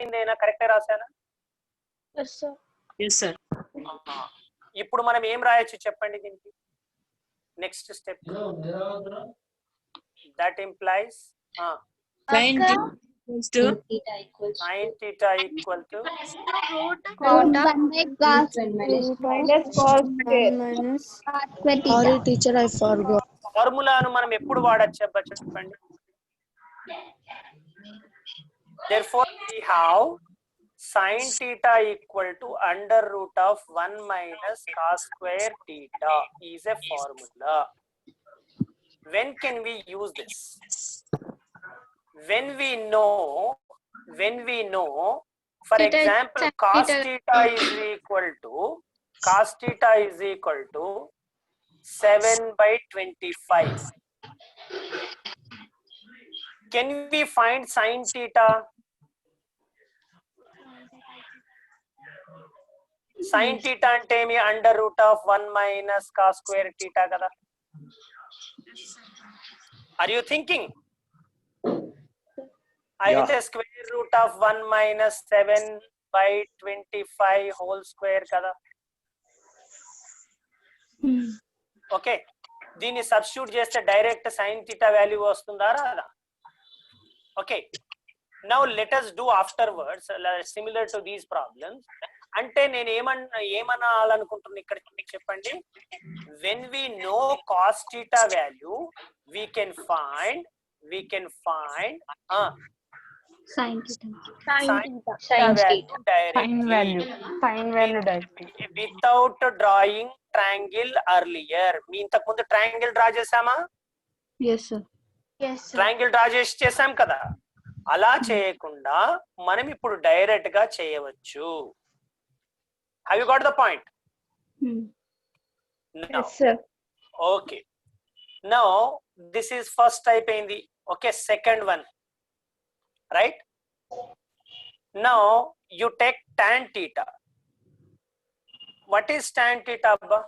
చెప్పిందేనా కరెక్టే రాశానా? Yes, sir. ఇప్పుడు మనం ఏం రాయొచ్చు చెప్పండి దీనికి next step. That implies Sin theta equal to Sorry, teacher, I forgot. ఫార్ములాను మనం ఎప్పుడు వాడచ్చు అబ్బా చెప్పండి. Therefore we have sin theta equal to under root of 1 minus cos square theta is a formula. When can we use this? When we know for example cos theta is equal to 7/25. Can we find sin theta? Sin theta అంటే మీ under root of 1 minus cos square theta కదా. Are you thinking? అయితే square root of 1 minus 7/25 whole square కదా. Okay, దీన్ని substitute చేస్తే direct sin theta value వస్తుందా రాదా? Okay, now let us do afterwards similar to these problems. అంటే నేను ఏమనాలనుకుంటున్నా ఇక్కడ చెప్పండి. when we know cos theta value we can find sin value directly without drawing triangle earlier. మీ ఇంతకు ముందు triangle draw చేసామా? yes sir triangle draw చేసాం కదా. అలా చేయకుండా మనం ఇప్పుడు డైరెక్ట్ గా చేయవచ్చు. Have you got the point? No. yes sir Okay, now this is first type అయింది. Okay, second one, right? Now you take tan theta. What is tan theta abba?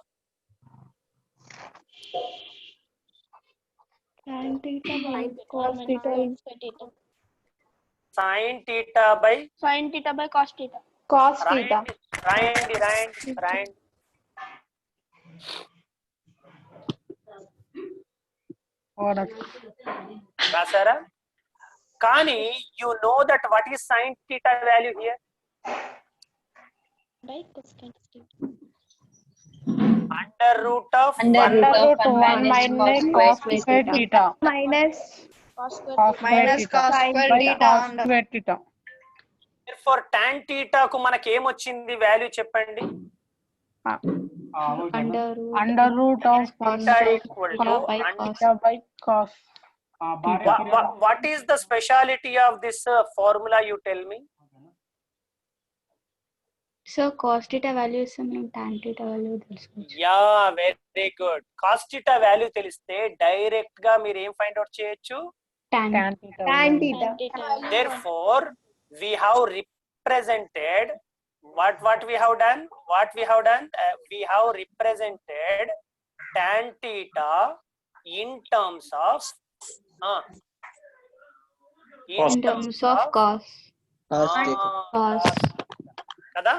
sin theta by cos theta sin theta by cos theta రాయండి రాసారా? కానీ you know that what is sin theta value here? Under root of 1 minus cos square theta. minus Cos square theta. Therefore tan theta కు మనకి ఏమొచ్చింది value చెప్పండి. Under root of theta equal to by cos theta. what is the speciality of this formula, you tell me? so cos theta value is మనం tan theta value తెలుసుకోవచ్చు. Yeah, very good. cos theta value తెలిస్తే direct గా మీరు ఏం find out చేయొచ్చు? tan theta Therefore we have represented what we have done we have represented tan theta in terms of in terms of cos కదా.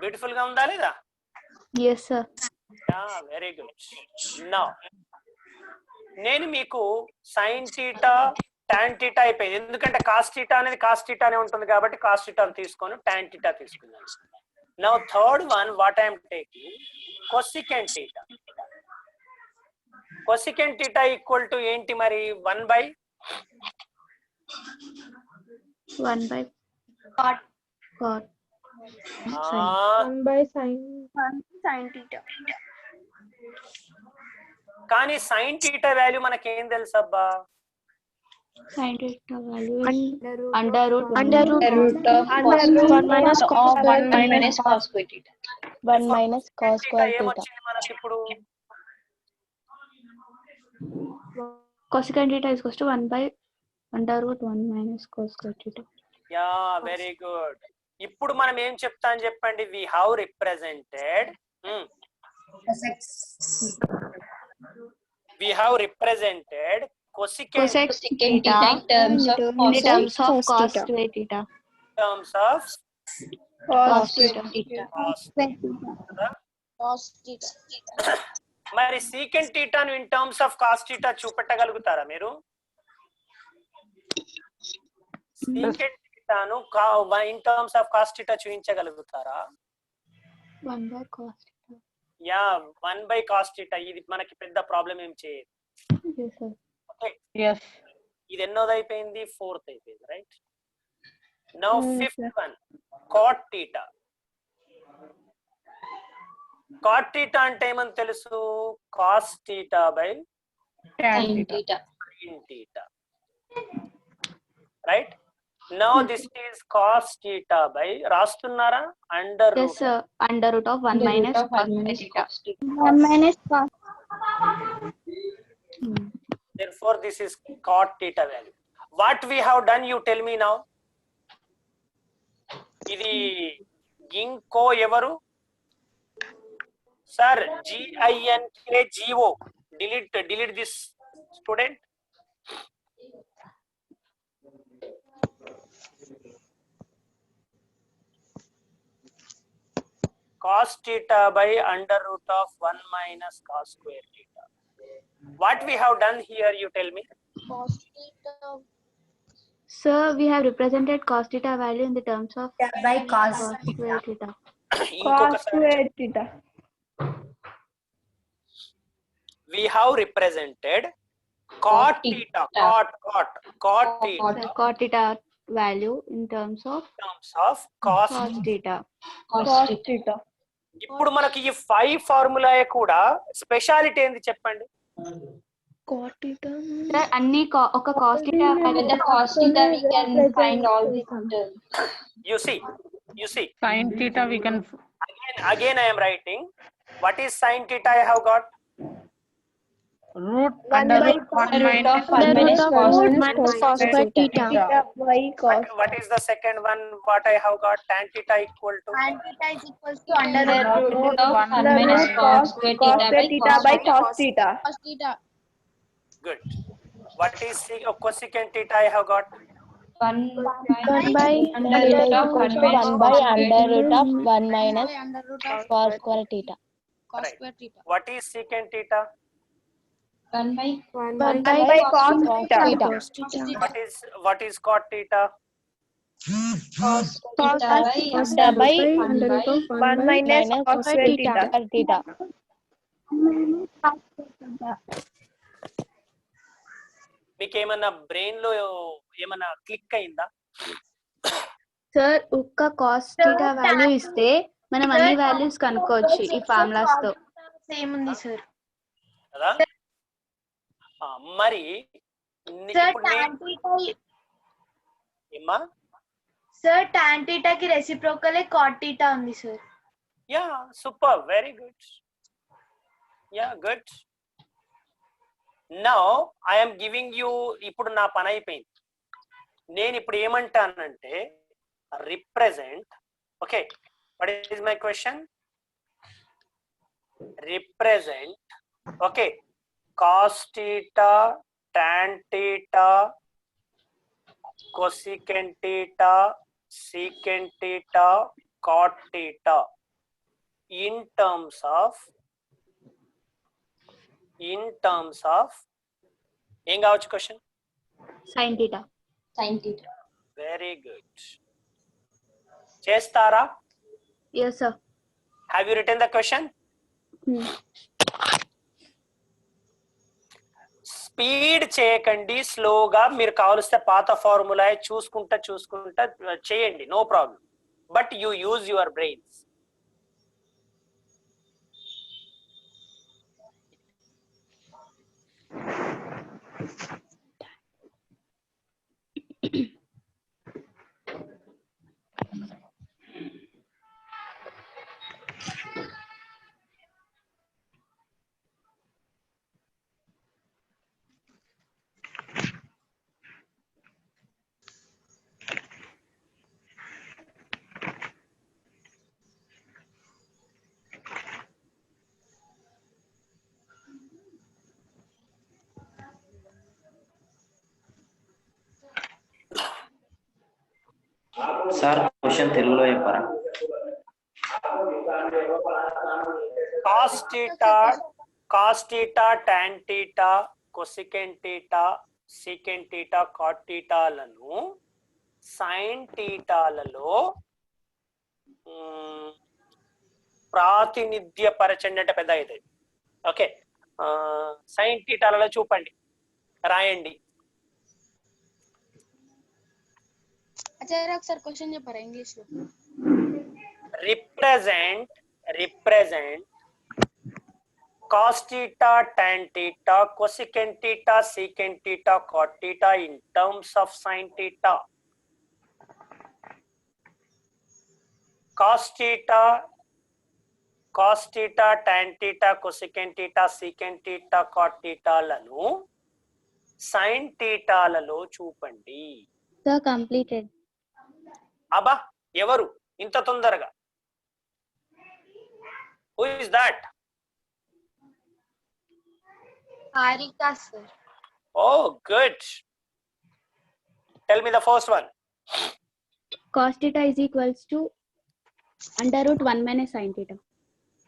Beautiful గా ఉందా లేదా? yes sir very good. Now నేను మీకు sin theta tan theta అయిపోయింది. ఎందుకంటే cos theta అనేది cos theta అనే ఉంటుంది కాబట్టి cos theta తీసుకొని tan theta తీసుకున్నాను. Now third one what I am taking cosecant theta. Cosecant theta equal to ఏంటి మరి? 1 by cot 1 by sin theta. కానీ sin theta వాల్యూ మనకేం తెలుసు అబ్బా? sin theta value is under root of 1 minus cos square theta. 1 minus cos square theta. ఏమొచ్చింది మనకి ఇప్పుడు? cosecant theta is equal to 1 by under root 1 minus cos square theta. Yeah, very good. ఇప్పుడు మనం ఏం చెప్తాం చెప్పండి? we have represented cosecant Cosec Secant theta theta in terms of in cos the terms of Cos cos theta. square theta. terms of Cos theta. theta. cos కదా. Cos theta. మరి secant thetaను in terms of cos theta చూపెట్టగలుగుతారా మీరు? secant thetaను in terms of cos theta చూపించగలుగుతారా? 1 by cos theta. Yeah 1 by cos theta. ఇది మనకి పెద్ద problem ఏం చేయదు. Yes, sir. Okay, Yes. ఇది ఎన్నోది అయిపోయింది? 4th అయిపోయింది, right? Now Yes, 5th sir. one, cot theta. cot theta అంటే ఏమని తెలుసు? cos theta by Tan Sin theta. theta. sin theta, right? Now this is cos theta by రాస్తున్నారా? under Yes, root. sir. Under root of 1 Under root minus of cos 1 minus theta. cos theta. 1 minus cos. Therefore this is cot theta value. What we have done, you tell me now. ఇది ఇంకో ఎవరు? Sir GINKGO. delete this student. cos theta by under root of 1 minus cos square theta. What we have done here, you tell me. Cos theta Sir, we have represented cos theta value in the terms of by cos square theta. ఇంకొకసారి theta. we have represented cot theta, cot theta Sir, cot theta value in terms of in terms of cos. cos theta. cos theta. ఇప్పుడు మనకి ఈ 5 formula కూడా speciality ఏంది చెప్పండి? Cot theta. Sir, అన్ని ఒక cos theta With value. the cos theta we can find all these terms. you see Sin theta we can again I am writing. What is sin theta I have got? root under root 1 minus One minus cos square theta. By cos. What is the second one? What I have got? Tan theta equal to Tan theta is equal to under root of 1 minus minus cos square theta by cos theta. cos theta. good. What is cosecant theta I have got? 1 by under root of 1 minus 1 by cos square under theta. root of 1 minus Under root of cos square theta. cos Right. square theta. What is secant theta? 1 by 1 by cos theta. What is cot theta? cos theta by under root of 1 minus cos square theta. మీకు ఏమన్నా brain లో ఏమన్నా click అయిందా? Sir, ఒక్క cos theta value ఇస్తే మనం అన్ని values కనుక్కోవచ్చు ఈ ఫార్ములాస్ తో. సేమ్ ఉంది సార్. కదా? మరి ఇప్పుడు ఏమ్మా? సార్ tan theta కి రెసిప్రోకల్ cot theta ఉంది sir. Yeah super, very good. Yeah good. Now I'm giving you, ఇప్పుడు నా పని అయిపోయింది. నేను ఇప్పుడు ఏమంటానంటే represent, okay, what is my question? Represent, okay, cos theta, tan theta, cosecant theta, secant theta, cot theta in terms of ఏం కావచ్చు question? sin theta. sin theta. Very good. చేస్తారా? Yes, sir. Have you written the question? Speed చేయకండి, స్లోగా మీరు కావలిస్తే పాత formula చూసుకుంటా చేయండి, no problem. But you use your brains. Sir question తెలుగులో చెప్పారా? cos theta tan theta cosecant theta secant theta cot theta లను sin thetaలలో ప్రాతినిధ్యపరచండి అంటే పెద్ద అవుతుంది. ఓకే, sin thetaలలో చూపండి, రాయండి. ఒకసారి క్వశ్చన్ చెప్పారా ఇంగ్లీష్ లో? represent cos theta tan theta cosecant theta secant theta cot theta in terms of sin theta. cos theta tan theta cosecant theta secant theta cot theta లను sin theta లలో చూపండి. Sir, completed. అబ్బా, ఎవరు ఇంత తొందరగా? Who is that? Harika, sir. Oh, good. Tell me the first one. Cos theta is equals to under root 1 minus sin theta.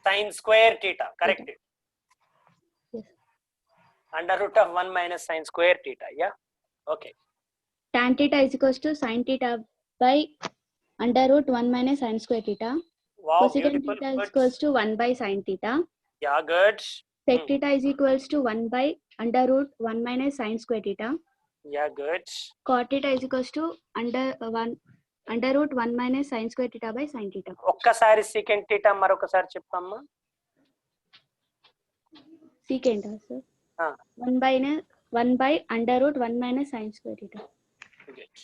Sin square theta, correct? Yes. Under root of 1 minus sin square theta, yeah? Okay. Tan theta is equals to sin theta by under root 1 minus sin square theta. Wow, Cosecant beautiful. theta is Good. equals to 1 by sin theta. Yeah, good. Sec theta is equals to 1 by under root 1 minus sin square theta. Yeah, good. Cot theta is equals to under root 1 minus sin square theta by sin theta. ఒక్కసారి secant theta మరొకసారి చెప్పమ్మా. Secant, sir. 1 by under root 1 minus sin square theta. Good.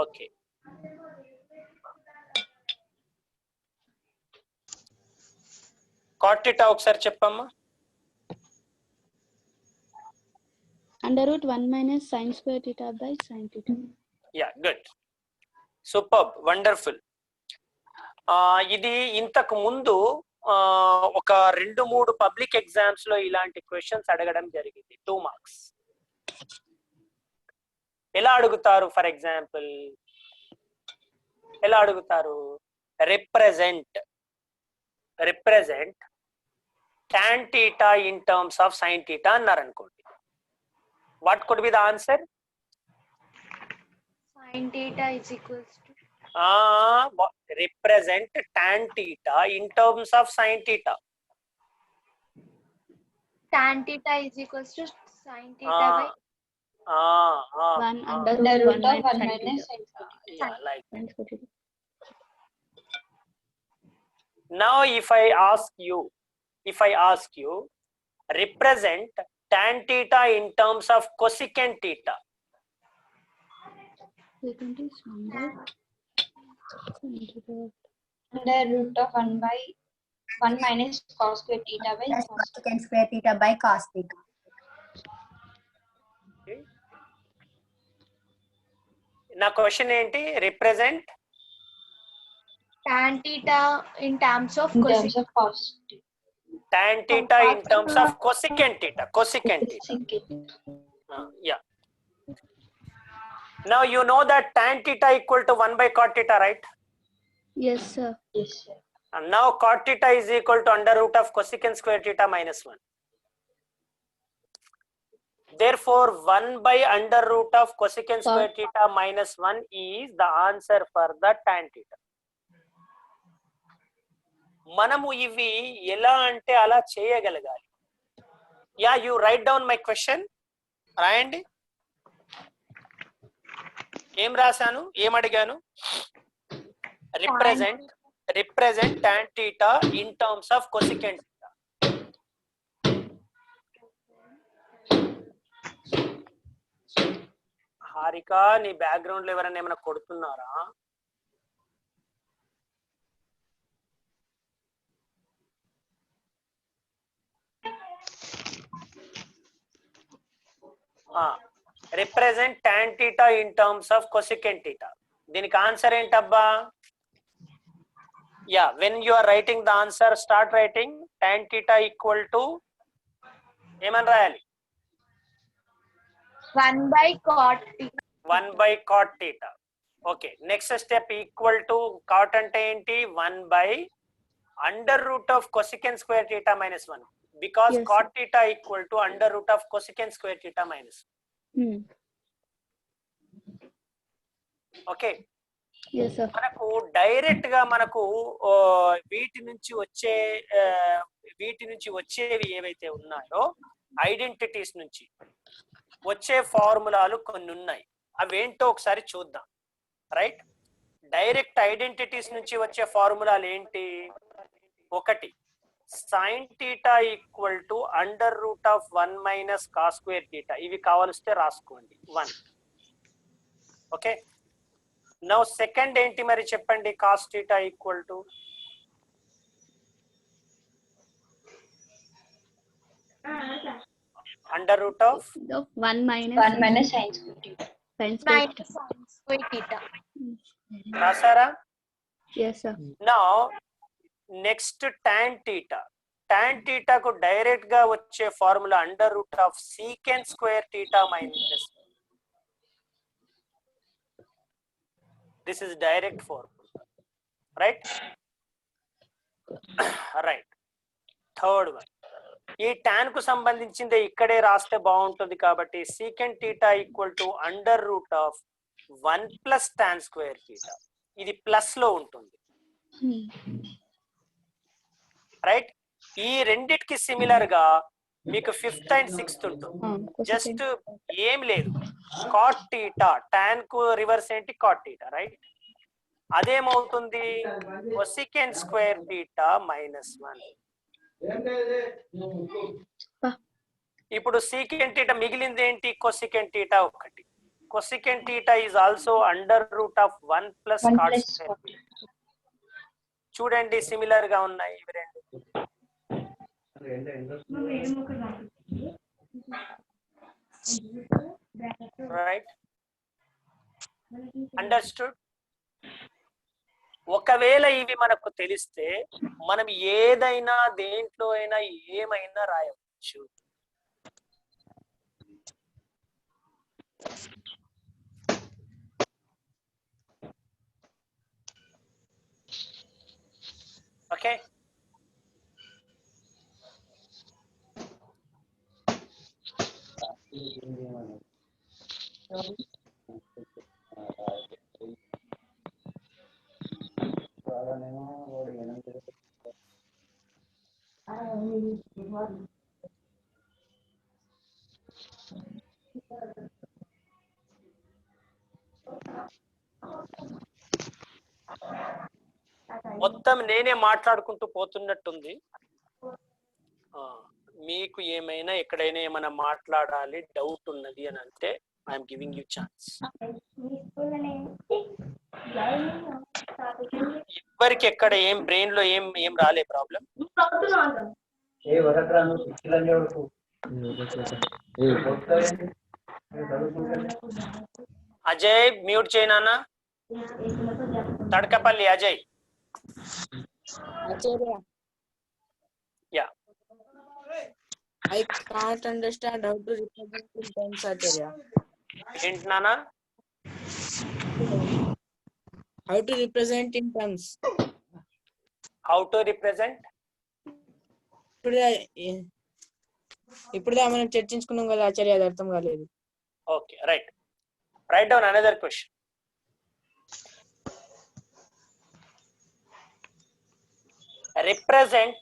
Okay. Cot theta ఒకసారి చెప్పమ్మా. Under root 1 minus sin square theta by sin theta. Yeah, good. Superb, wonderful. ఇది ఇంతకు ముందు ఒక 2-3 public exams లో ఇలాంటి క్వశ్చన్స్ అడగడం జరిగింది. 2 మార్క్స్. ఎలా అడుగుతారు? ఫర్ ఎగ్జాంపుల్ ఎలా అడుగుతారు? Represent tan theta in terms of sin theta అన్నారు అనుకోండి. What could be the answer? Sin theta is equals to represent tan theta in terms of sin theta. tan theta is equals to sin theta by 1 under root 1 minus sin theta. Yeah, like Sin square theta. now if I ask you represent tan theta in terms of cosecant theta. Secant is 1 by sin theta. Under root of 1 by 1 minus cos square theta by Secant square theta by cos theta. Okay. నా question ఏంటి? Represent tan theta in terms of in cosecant. terms of cos tan theta in terms of cosecant theta. Yeah. Now you know that tan theta equal to 1 by cot theta, right? Yes, sir. Yes, sir. And now cot theta is equal to under root of cosecant square theta minus 1. Therefore 1 by under root of cosecant square theta minus 1 is the answer for the tan theta. మనము ఇవి ఎలా అంటే అలా చేయగలగాలి. Yeah, you write down my question. రాయండి. ఏం రాశాను, ఏం అడిగాను? Represent tan theta in terms of cosecant theta. Harika, నీ బ్యాక్గ్రౌండ్ లో ఎవరైనా ఏమైనా కొడుతున్నారా? Represent tan theta in terms of cosecant theta. దీనికి ఆన్సర్ ఏంటబ్బా? Yeah, when you are writing the answer start writing tan theta equal to ఏమని రాయాలి? 1 by cot theta. 1 by cot theta. Okay, next step equal to cot అంటే ఏంటి 1 by under root of cosecant square theta minus 1 because Yes. Cot theta equal to under root of cosecant square theta minus. Okay, yes sir. మనకు direct గా మనకు వీటి నుంచి వచ్చేవి ఏవైతే ఉన్నాయో ఐడెంటిటీస్ నుంచి వచ్చే ఫార్ములాలు కొన్ని ఉన్నాయి, అవేంటో ఒకసారి చూద్దాం. రైట్, డైరెక్ట్ ఐడెంటిటీస్ నుంచి వచ్చే ఫార్ములాలు ఏంటి? ఒకటి sine theta equal to under root of 1 minus cos square theta. ఇవి కావలిస్తే రాసుకోండి 1. ఓకే, నౌ సెకండ్ ఏంటి మరి చెప్పండి? Cos theta equal to under root of 1 minus 1 minus sin square theta. sin square Minus sin square theta. రాసారా? yes sir. Now next tan theta. tan థీటాకు direct గా వచ్చే formula under root of secant square theta minus. This is direct formula. Right right. Third one, ఈ tan కు సంబంధించిందే ఇక్కడే రాస్తే బాగుంటుంది కాబట్టి secant theta equal to under root of 1 plus tan square theta. ఇది ప్లస్ లో ఉంటుంది. రైట్, ఈ రెండిటికి సిమిలర్ గా మీకు 5th and 6th ఉంటుంది. జస్ట్ ఏం లేదు, కాట్ థీటా. tan కు రివర్స్ ఏంటి? Cot theta. రైట్, అదేమవుతుంది? Cosecant square theta minus 1. ఇప్పుడు సీకెంట్ థీటా మిగిలింది ఏంటి? కొసికెంట్ థీటా ఒకటి. Cosecant theta is also under root of 1 plus 1 cot plus square. చూడండి సిమిలర్ గా ఉన్నాయి ఇవి రెండు. Right, understood. ఒకవేళ ఇవి మనకు తెలిస్తే మనం ఏదైనా దేంట్లో అయినా ఏమైనా రాయవచ్చు. ఓకే, మొత్తం నేనే మాట్లాడుకుంటూ పోతున్నట్టుంది. మీకు ఏమైనా ఎక్కడైనా ఏమైనా మాట్లాడాలి, డౌట్ ఉన్నది అని అంటే ఐఎమ్ గివింగ్ యూ ఛాన్స్. ఎవరికి ఎక్కడ ఏం బ్రెయిన్ లో ఏం రాలే ప్రాబ్లం? అజయ్ మ్యూట్ చేయనా? Tadakapalli Ajay. Yeah. I can't understand how to represent in terms, Acharya. ఏంటి నానా? How to represent in terms. How to represent? ఇప్పుడుదా మనం చర్చించుకున్నాం కదా ఆచార్య, అది అర్థం కాలేదు. Okay, right. Write down another question. Represent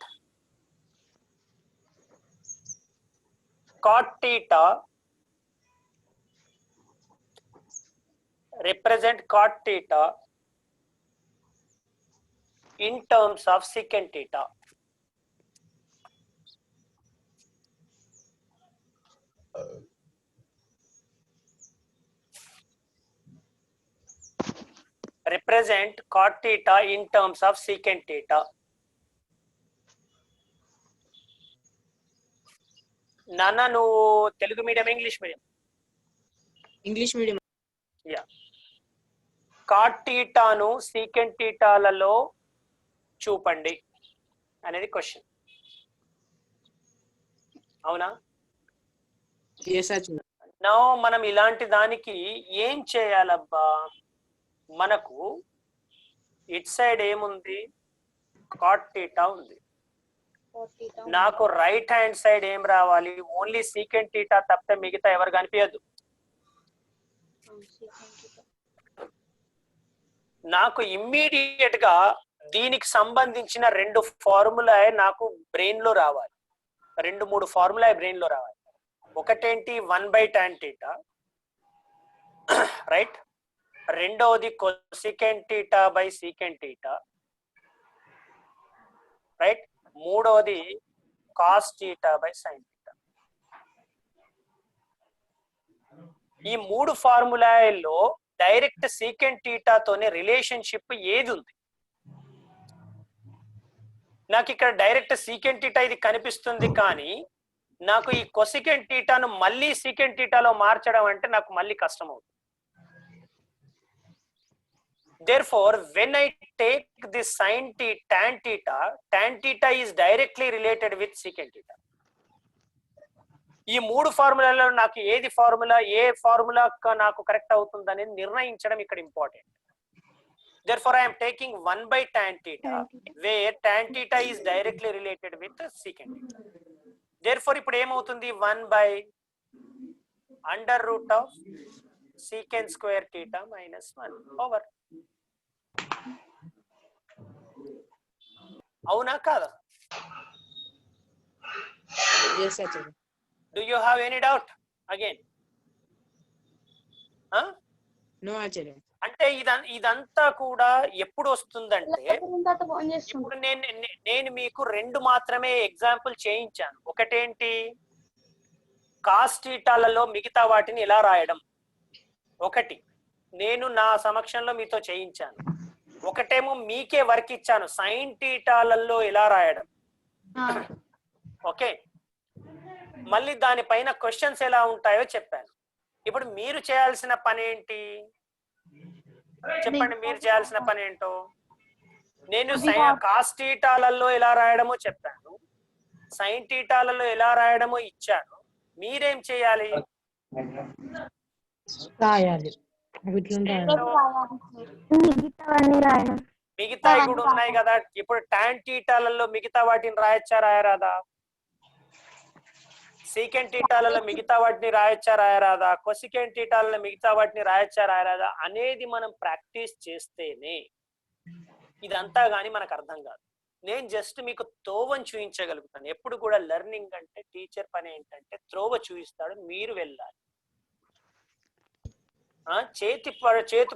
cot theta. Represent cot theta in terms of secant theta. Represent cot theta in terms of secant theta. నాన్న నువ్వు Telugu medium English medium? English medium. Yeah. Cot థీటాను secant థీటాలలో చూపండి అనేది question. అవునా? Yes, Acharya. నా మనం ఇలాంటి దానికి ఏం చేయాలబ్బా? మనకు ఇట్ సైడ్ ఏముంది? కాట్ థీటా ఉంది. నాకు రైట్ హ్యాండ్ సైడ్ ఏం రావాలి? ఓన్లీ సీకెంట్ థీటా తప్పితే మిగతా ఎవరు కనిపించదు. నాకు ఇమ్మీడియట్ గా దీనికి సంబంధించిన 2 ఫార్ములా నాకు బ్రెయిన్ లో రావాలి. 2-3 ఫార్ములా బ్రెయిన్ లో రావాలి. ఒకటేంటి 1/tan θ, రైట్. రెండవది cosecant θ secant θ, రైట్. మూడవది cos θ sin θ. ఈ 3 ఫార్ములాల్లో డైరెక్ట్ సీకెంట్ థీటా తోనే రిలేషన్షిప్ ఏది ఉంది? నాకు ఇక్కడ డైరెక్ట్ సీకెంట్ థీటా ఇది కనిపిస్తుంది, కానీ నాకు ఈ కొసికెంట్ థీటాను మళ్ళీ సీకెంట్ థీటాలో మార్చడం అంటే నాకు మళ్ళీ కష్టం అవుతుంది. Therefore, when I take this sin theta, tan theta is directly related with secant theta. ఈ 3 ఫార్ములాలో నాకు ఏది ఫార్ములా, ఏ ఫార్ములా నాకు కరెక్ట్ అవుతుందని నిర్ణయించడం ఇక్కడ important. Therefore, I am taking 1/tan theta, where tan theta is directly related with secant theta. Therefore, ఇప్పుడు ఏమవుతుంది? 1/√of secant square theta minus 1 over. అవునా కాదా? Yes, Acharya. Do you have any doubt again? No, Acharya. అంటే ఇదంతా కూడా ఎప్పుడు వస్తుందంటే, ఇప్పుడు నేను మీకు 2 మాత్రమే ఎగ్జాంపుల్ చేయించాను. ఒకటేంటి? కాస్ థీటాలలో మిగతా వాటిని ఎలా రాయడం, ఒకటి నేను నా సమక్షంలో మీతో చేయించాను. ఒకటేమో మీకే వర్క్ ఇచ్చాను, సైన్ థీటాలలో ఎలా రాయడం. ఓకే, మళ్ళీ దానిపైన క్వశ్చన్స్ ఎలా ఉంటాయో చెప్పాను. ఇప్పుడు మీరు చేయాల్సిన పని ఏంటి చెప్పండి? మీరు చేయాల్సిన పని ఏంటో. నేను కాస్ థీటాలలో ఎలా రాయడమో చెప్పాను, సైన్ థీటాలలో ఎలా రాయడమో ఇచ్చాను. మీరేం చేయాలి? మిగతా కూడా ఉన్నాయి కదా. ఇప్పుడు టాన్ థీటాలలో మిగతా వాటిని రాయొచ్చా రాయరాదా? సీకెంట్ థీటాలలో మిగతా వాటిని రాయొచ్చా రాయరాదా? కొసికెంట్ థీటాలలో మిగతా వాటిని రాయొచ్చా రాయరాదా అనేది మనం ప్రాక్టీస్ చేస్తేనే ఇదంతా గానీ మనకు అర్థం కాదు. నేను జస్ట్ మీకు త్రోవని చూపించగలుగుతాను. ఎప్పుడు కూడా లెర్నింగ్ అంటే టీచర్ పని ఏంటంటే త్రోవ చూపిస్తాడు, మీరు వెళ్ళాలి. చేతి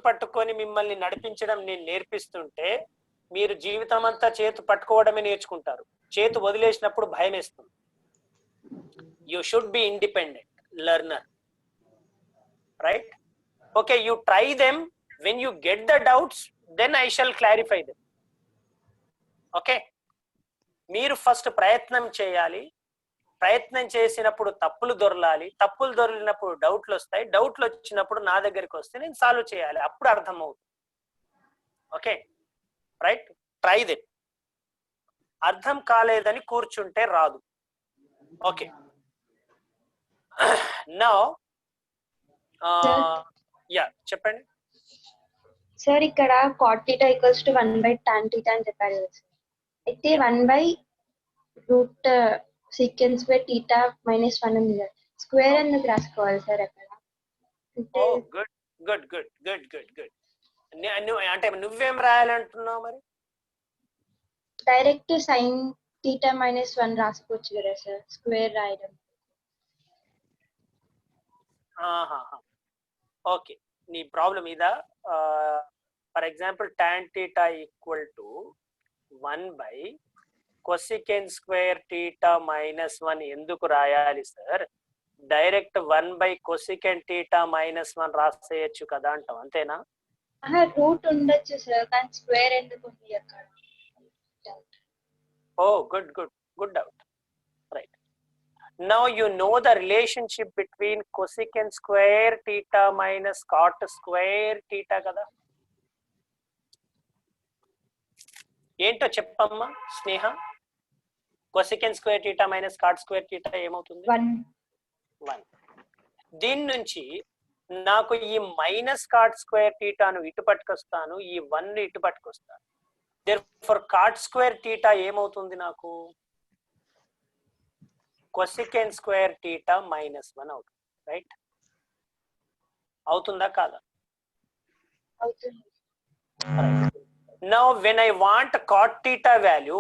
పట్టుకొని మిమ్మల్ని నడిపించడం నేను నేర్పిస్తుంటే మీరు జీవితం అంతా చేతి పట్టుకోవడమే నేర్చుకుంటారు. చేతి వదిలేసినప్పుడు భయం వేస్తుంది. You should be independent learner, right? Okay, you try them. When you get the doubts, then I shall clarify them. Okay, మీరు ఫస్ట్ ప్రయత్నం చేయాలి. ప్రయత్నం చేసినప్పుడు తప్పులు దొరలాలి. తప్పులు దొరికినప్పుడు డౌట్లు వస్తాయి. డౌట్లు వచ్చినప్పుడు నా దగ్గరికి వస్తే నేను సాల్వ్ చేయాలి. అప్పుడు అర్థం అవుతుంది. Okay, right? Try that. అర్థం కాలేదని కూర్చుంటే రాదు. ఓకే, నౌ యా చెప్పండి సార్. ఇక్కడ cot theta equals to 1/tan theta అని చెప్పారు కదా సార్. అయితే 1/√sec square theta minus 1 ఉంది కదా, స్క్వేర్ ఎందుకు రాసుకోవాలి సార్ అక్కడ? Good good good good good good. అంటే నువ్వేం రాయాలంటున్నావు మరి? డైరెక్ట్ sin theta minus 1 రాసుకోవచ్చు కదా సార్, స్క్వేర్ రాయడం. ఓకే, నీ ప్రాబ్లం ఇదా? For example tan theta equal to 1/cosecant square theta minus 1 ఎందుకు రాయాలి sir? Direct 1/cosecant theta minus 1 రాసేయచ్చు కదా అంటాం, అంతేనా? రూట్ ఉండొచ్చు సార్, కానీ స్క్వేర్ ఎందుకు ఉంది అక్కడ? Oh, good doubt. Right. Now you know the relationship between cosecant square theta minus cot square theta kada. ఏంటో చెప్పమ్మా స్నేహ. cosecant square theta minus cot square theta ఏమవుతుంది? 1. దీని నుంచి నాకు ఈ మైనస్ కాట్ స్క్వేర్ టీటాను ఇటు పట్టుకొస్తాను, ఈ 1 ఇటు పట్టుకొస్తాను. దేర్ఫోర్ కాట్ స్క్వేర్ టీటా ఏమవుతుంది నాకు? కొసెకెంట్ స్క్వేర్ టీటా -1 అవుతుంది. రైట్? అవుతుందా కాదా? అవుతుంది. Now when I want cot theta value,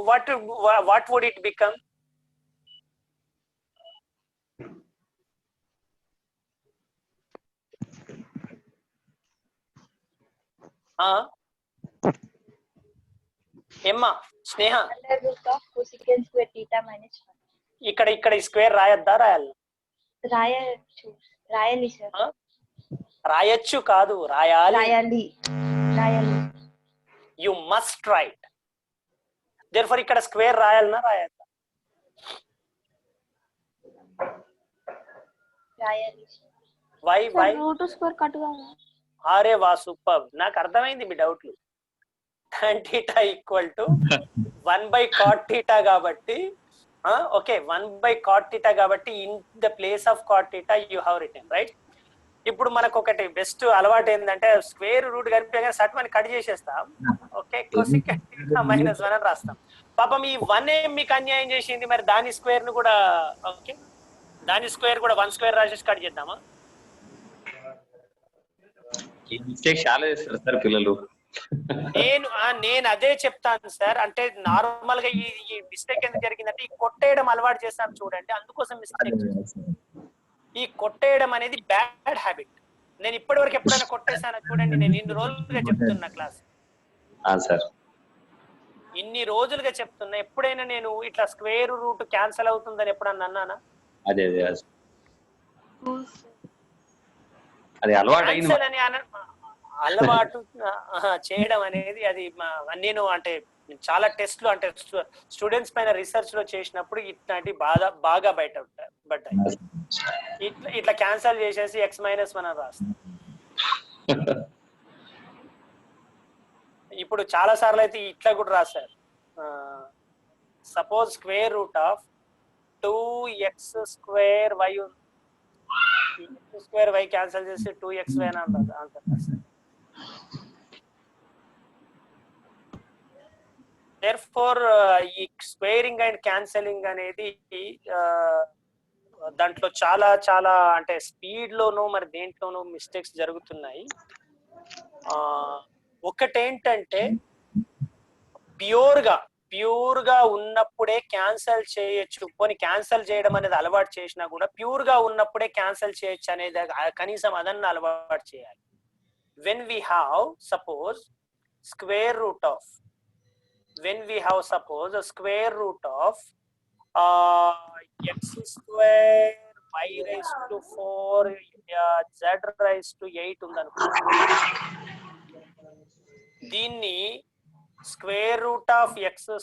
what would it become? ఎమ్మా Sneha, under root of cosecant square theta minus 1. ఇక్కడ ఈ స్క్వేర్ రాయొద్దా రాయాలి? రాయాలి సార్. రాయొచ్చు కాదు, రాయాలి. రాయాలి. You must write. దేర్ఫోర్ ఇక్కడ స్క్వేర్ రాయాలనా రాయద్దా? రాయాలి. వై రూట్ స్క్వేర్ కట్ కాదా? అరే వా, సూపర్. నాకు అర్థమైంది మీ డౌట్లు. tan theta equal to 1/cot theta కాబట్టి, ఓకే, 1/cot theta కాబట్టి in the place of cot theta you have return, right? ఇప్పుడు మనకు ఒకటి బెస్ట్ అలవాటు ఏంటంటే స్క్వేర్ రూట్ కనిపించగానే సట్ అని కట్ చేసేస్తాం. ఓకే, కొసెకెంట్ టీటా -1 అని రాస్తాం. పాపం ఈ 1 ఏం మీకు అన్యాయం చేసింది, మరి దాని స్క్వేర్ ను కూడా, ఓకే, దాని స్క్వేర్ కూడా 1 స్క్వేర్ రాసేసి కట్ చేద్దామా? ఈ మిస్టేక్ చాలా చేస్తారు సార్ పిల్లలు. నేను అదే చెప్తాను సార్. అంటే నార్మల్ గా ఈ మిస్టేక్ ఎందుకు జరిగిందంటే ఈ కొట్టేయడం అలవాటు చేస్తాను చూడండి, అందుకోసం మిస్టేక్. ఈ కొట్టేయడం అనేది బ్యాడ్ హ్యాబిట్. నేను ఇప్పటి వరకు ఎప్పుడైనా కొట్టేసాను చూడండి, నేను ఇన్ని రోజులుగా చెప్తున్నా క్లాస్, ఇన్ని రోజులుగా చెప్తున్నా, ఎప్పుడైనా నేను ఇట్లా స్క్వేర్ రూట్ క్యాన్సిల్ అవుతుందని ఎప్పుడన్నా అన్నానా? అదే అది అలవాటు అయింది. అలవాటు చేయడం అనేది అది నేను అంటే చాలా టెస్ట్లు అంటే స్టూడెంట్స్ పైన రీసెర్చ్ లో చేసినప్పుడు ఇట్లాంటి బాగా బయట పడ్డాయి. ఇట్లా క్యాన్సిల్ చేసేసి x-1 అని రాస్తాం. ఇప్పుడు చాలా సార్లు అయితే ఇట్లా కూడా రాశారు. Suppose square root of 2x² y x² y cancel చేసి 2xy అని అంటారు. దేర్ఫోర్ ఈ స్క్వేరింగ్ అండ్ క్యాన్సెలింగ్ అనేది దాంట్లో చాలా చాలా అంటే స్పీడ్ లోను మరి దేంట్లోనూ మిస్టేక్స్ జరుగుతున్నాయి. ఒకటేంటంటే ప్యూర్ గా ఉన్నప్పుడే క్యాన్సల్ చేయొచ్చు, పోనీ క్యాన్సల్ చేయడం అనేది అలవాటు చేసినా కూడా ప్యూర్ గా ఉన్నప్పుడే క్యాన్సల్ చేయొచ్చు అనేది కనీసం అదన్న అలవాటు చేయాలి. when we have suppose square root of a square root of x² y raised to 4 z raised to 8 ఉందనుకోండి, దీన్ని square root of x²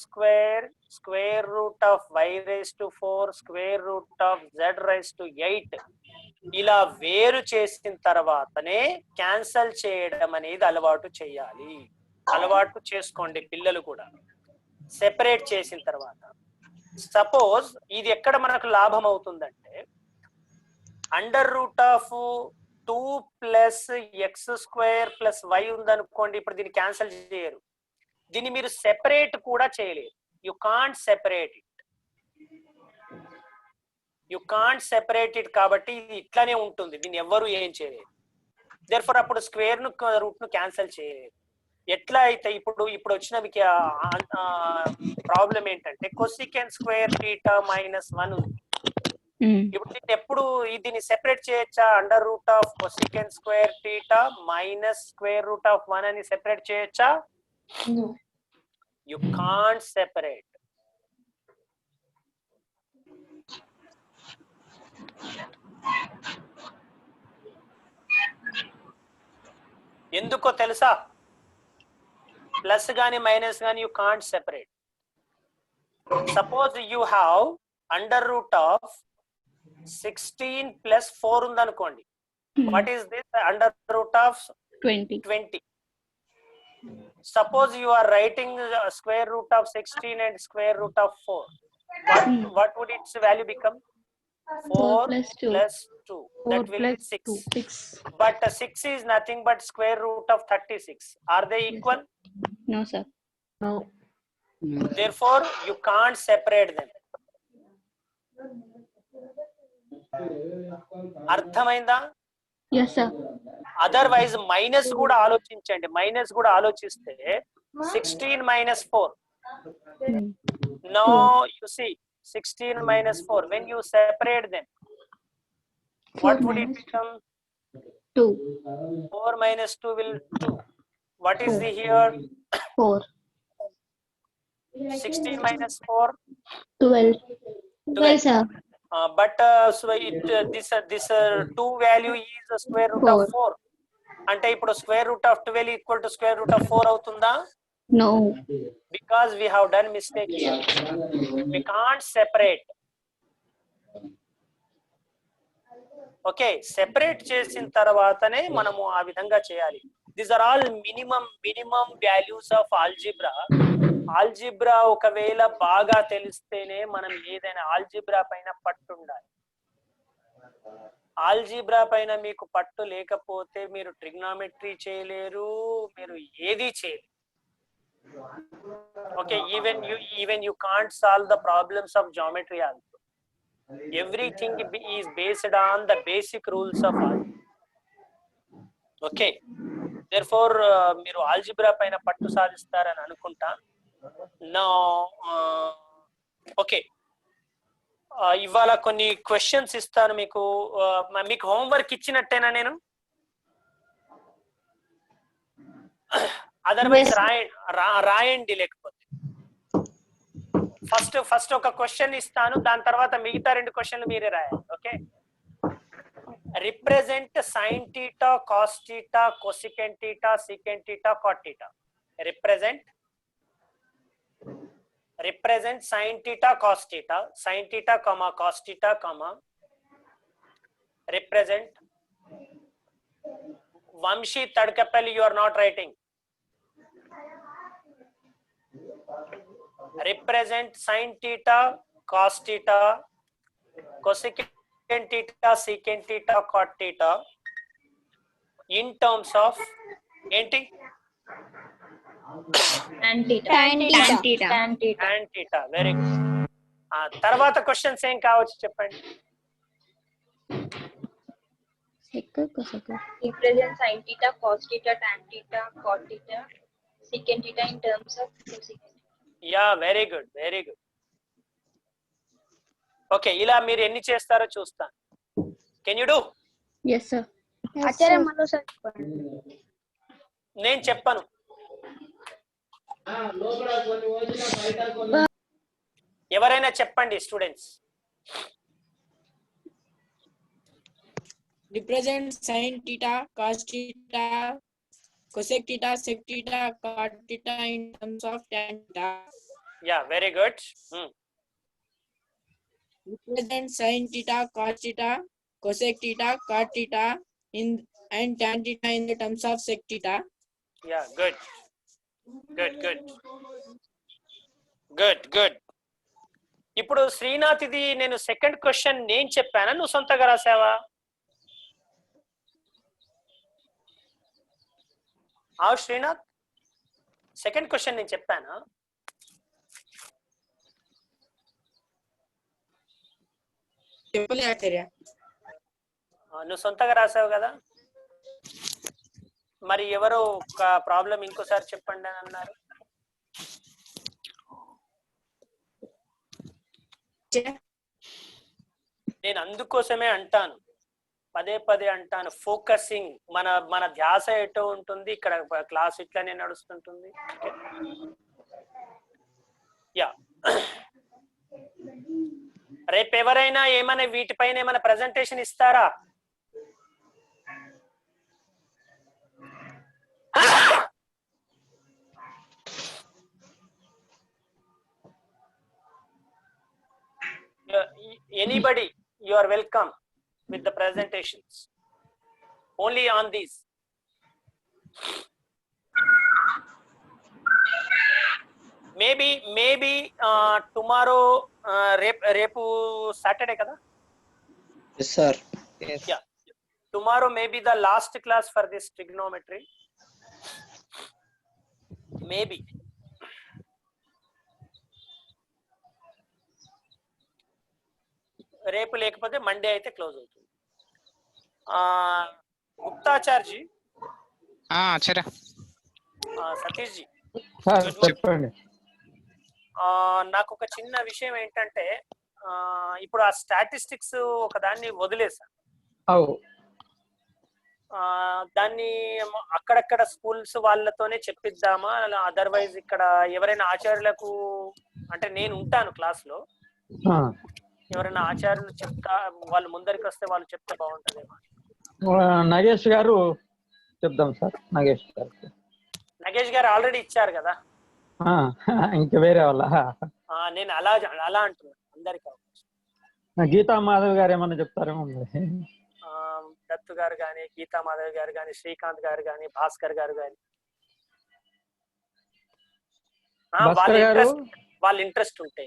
square root of y raised to 4 square root of z raised to 8 ఇలా వేరు చేసిన తర్వాతనే cancel చేయడం అనేది అలవాటు చేయాలి. అలవాటు చేసుకోండి పిల్లలు కూడా, సెపరేట్ చేసిన తర్వాత. సపోజ్ ఇది ఎక్కడ మనకు లాభం అవుతుందంటే under root of 2 + x² + y ఉందనుకోండి, ఇప్పుడు దీన్ని క్యాన్సల్ చేయరు, దీన్ని మీరు సెపరేట్ కూడా చేయలేరు. యు కాంట్ సెపరేట్ ఇట్ కాబట్టి ఇది ఇట్లానే ఉంటుంది, దీన్ని ఎవ్వరు ఏం చేయలేరు. దేర్ఫోర్ అప్పుడు స్క్వేర్ ను రూట్ ను క్యాన్సల్ చేయలేరు. ఎట్లా అయితే ఇప్పుడు వచ్చిన మీకు ప్రాబ్లం ఏంటంటే కొసెకెంట్ స్క్వేర్ టీటా -1 ఉంది. ఇప్పుడు దీన్ని సెపరేట్ చేయొచ్చా? Under root of cosecant square theta square root of 1 అని సెపరేట్ చేయొచ్చా? You can't separate. ఎందుకో తెలుసా? ప్లస్ గాని మైనస్ గాని you can't separate. Suppose you have under root of 16 + 4 ఉందనుకోండి, what is this? Under root of 20. Suppose you are writing square root of 16 and square root of 4, what would its value become? 4 plus 2. plus 2. 4 That will be plus 6. 6. But 6 is nothing but square root of 36. Are they equal? No, sir. No. Therefore, you can't separate them. అర్థమైందా? Yes, sir. Otherwise minus కూడా ఆలోచించండి. Minus కూడా ఆలోచిస్తే 16 minus 4. Hmm. Now you see 16 minus 4. When you separate them, 4 what would it minus become? 2. 4 minus 2 will 2. What is the here? 4. 16 minus 4? 12. 12, sir. But so this 2 value is the square root of 4. అంటే ఇప్పుడు square root of 12 equal to square root of 4 అవుతుందా? No. Because we have done mistake here. We can't separate. Okay, separate చేసిన తర్వాతనే మనము ఆ విధంగా చేయాలి. These are all minimum values of algebra ఒకవేళ బాగా తెలిస్తేనే మనం ఏదైనా ఆల్జిబ్రా పైన పట్టు ఉండాలి. ఆల్జిబ్రా పైన మీకు పట్టు లేకపోతే మీరు ట్రిగ్నామెట్రీ చేయలేరు, మీరు ఏది చేయలేరు. Okay, even you can't solve the problems of geometry also. Everything is based on the basic rules of algebra. Okay, therefore మీరు ఆల్జిబ్రా పైన పట్టు సాధిస్తారని అనుకుంటా. నా ఓకే, ఇవాళ కొన్ని క్వశ్చన్స్ ఇస్తాను మీకు. మీకు హోంవర్క్ ఇచ్చినట్టేనా నేను? అదర్వైజ్ రాయండి లేకపోతే. ఫస్ట్ ఒక క్వశ్చన్ ఇస్తాను, దాని తర్వాత మిగతా 2 క్వశ్చన్లు మీరే రాయాలి. Okay, represent sine theta, cos theta, cosecant theta, secant theta, cot theta. Represent sine theta, cos theta, sine theta, cos theta, represent. Vamsi Tadakapalli, you are not writing. Represent sin theta, cos theta, cosecant theta, secant theta, cot theta in terms of enti Tan theta. Tan theta. tan theta. Very good. తర్వాత questions ఏం కావచ్చు చెప్పండి. Represent sin theta, cos theta, tan theta, cot theta, secant theta in terms of cosecant. Yeah, very good, very good. Okay, ఇలా మీరు ఎన్ని చేస్తారో చూస్తాను. Can you do? Yes, sir. నేను చెప్పను. ఎవరైనా చెప్పండి students. Represent sin theta, cos theta, cosec theta, sec theta, cot theta in terms of tan theta. Yeah, very good. Represent sin theta, cos theta, cosec theta, cot theta and tan theta in the terms of sec theta. Yeah, good. ఇప్పుడు శ్రీనాథ్, ఇది నేను second question నేను చెప్పానా, నువ్వు సొంతగా రాసావా? Srinath, second question నేను చెప్పానా? చెప్పలే ఆచార్య. నువ్వు సొంతగా రాసావు కదా. మరి ఎవరో ఒక ప్రాబ్లం ఇంకోసారి చెప్పండి అని అన్నారు. నేను అందుకోసమే అంటాను, పదే అంటాను, ఫోకసింగ్. మన ధ్యాస ఎటో ఉంటుంది, ఇక్కడ క్లాస్ ఇట్లానే నడుస్తుంటుంది. యా, రేపు ఎవరైనా ఏమైనా వీటిపైన ఏమైనా ప్రెజెంటేషన్ ఇస్తారా? Anybody, you are welcome with the presentations. Only on these. Maybe tomorrow, repu Saturday kada? Yes, sir. Yeah. Tomorrow may be the last class for this trigonometry. Maybe. రేపు లేకపోతే Monday అయితే close అవుతుంది. గుప్తాచార్జీ, సరే Satish G, చెప్పండి. నాకు ఒక చిన్న విషయం ఏంటంటే ఇప్పుడు ఆ స్టాటిస్టిక్స్ ఒక దాన్ని వదిలేసా. దాన్ని అక్కడక్కడ స్కూల్స్ వాళ్ళతోనే చెప్పిద్దామా, అదర్వైజ్ ఇక్కడ ఎవరైనా ఆచార్యులకు, అంటే నేను ఉంటాను క్లాస్ లో, ఎవరైనా ఆచార్యులు చెప్తా వాళ్ళు ముందరికి వస్తే వాళ్ళు చెప్తే బాగుంటదేమో. నగేష్ గారు చెప్దాం సార్. నగేష్ గారు ఆల్రెడీ ఇచ్చారు కదా, ఇంకా వేరే వాళ్ళ? నేను అలా అంటున్నాను అందరికి. గీతా మాధవ్ గారు ఏమన్నా చెప్తారేమో. దత్తు గారు కానీ, గీతా మాధవ్ గారు కానీ, శ్రీకాంత్ గారు కానీ, భాస్కర్ గారు కానీ, వాళ్ళ ఇంట్రెస్ట్ ఉంటే